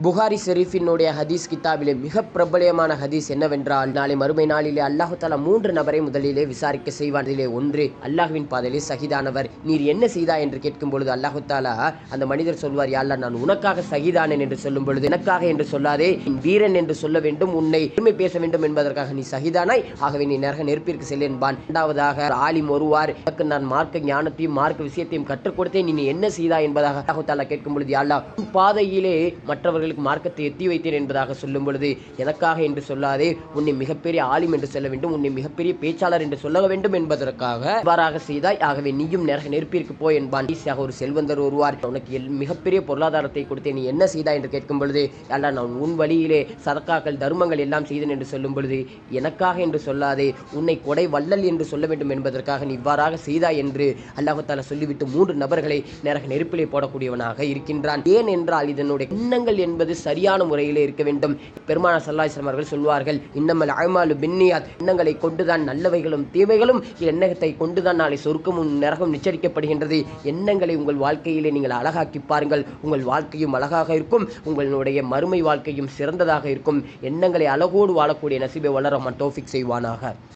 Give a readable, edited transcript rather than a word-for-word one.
புகாரி ஷெரீஃபினுடைய ஹதீஸ் கிதாபிலே மிக பிரபலியமான ஹதீஸ் என்னவென்றால், நாளை மறுமை நாளிலே அல்லாஹு தஆலா 3 நபரை முதலிலே விசாரிக்க செய்வான். அதிலே ஒன்று அல்லாஹ்வின் பாதையிலே ஷஹீதானவர். நீர் என்ன செய்தாய் என்று கேட்கும் பொழுது அல்லாஹு தஆலா அந்த மனிதர் சொல்வார், யா அல்லாஹ், நான் உனக்காக ஷஹீதானேன் என்று சொல்லும் பொழுது, எனக்காக என்று சொல்லாதே, நீ வீரன் என்று சொல்ல வேண்டும், உன்னை பெருமை பேச வேண்டும் என்பதற்காக நீ ஷஹீதானாய், ஆகவே நீ நரக நெருப்பிற்கு செல் என்பான். இரண்டாவதாக ஆலிம் ஒருவார், எனக்கு நான் மார்க்க ஞானத்தையும் மார்க்க விஷயத்தையும் கற்றுக் கொடுத்தேன், நீ என்ன செய்தாய் என்பதாக அல்லாஹு தஆலா கேட்கும் பொழுது, யா அல்லாஹ், உன் பாதையிலே மற்றவர்கள் மார்க்கத்தை எத்தி வைத்தேன் என்பதாக சொல்லும் பொழுது, எனக்காக என்று சொல்லாதே, உன்னை மிகப்பெரிய ஆலிம் என்று சொல்ல வேண்டும், உன்னை மிகப்பெரிய பேச்சாளர் என்று சொல்ல வேண்டும் என்பதற்காக இவ்வாறாக செய்தாய், ஆகவே நீயும் நரக நெருப்பிற்கு போய் என்பான். ஒரு செல்வந்தர் ஒருவார், உனக்கு மிகப்பெரிய பொருளாதாரத்தை கொடுத்தேன், நீ என்ன செய்தாய் என்று கேட்கும் பொழுது, அல்லாஹ், நான் உன் வழியிலே சதக்காக்கள் தர்மங்கள் எல்லாம் செய்தேன் என்று சொல்லும் பொழுது, எனக்காக என்று சொல்லாதே, உன்னை கொடை வள்ளல் என்று சொல்ல வேண்டும் என்பதற்காக நீ இவ்வாறாக செய்தாய் என்று அல்லாஹ் தஆலா சொல்லிவிட்டு 3 நபர்களை நரக நெருப்பிலே போடக்கூடியவனாக இருக்கின்றான். ஏன் என்றால், இதனுடைய எண்ணங்கள் என்பது சரியான முறையிலே இருக்க வேண்டும். பெருமானார் ஸல்லல்லாஹு அலைஹி வஸல்லம் அவர்கள் சொல்வார்கள், இன்னமல் அஅமாலு பின்னியாத், எண்ணங்களை கொண்டுதான் நல்லவைகளும் தீமைகளும், எண்ணத்தை கொண்டுதான் நாளை சொர்க்கமும் நரகம் நிச்சயிக்கப்படுகின்றது. எண்ணங்களை உங்கள் வாழ்க்கையிலே நீங்கள் அழகாக்கி பாருங்கள், உங்கள் வாழ்க்கையும் அழகாக இருக்கும், உங்களுடைய மறுமை வாழ்க்கையும் சிறந்ததாக இருக்கும். எண்ணங்களை அழகோடு வாழக்கூடிய நசீபை வளர தௌஃபீக் செய்வானாக.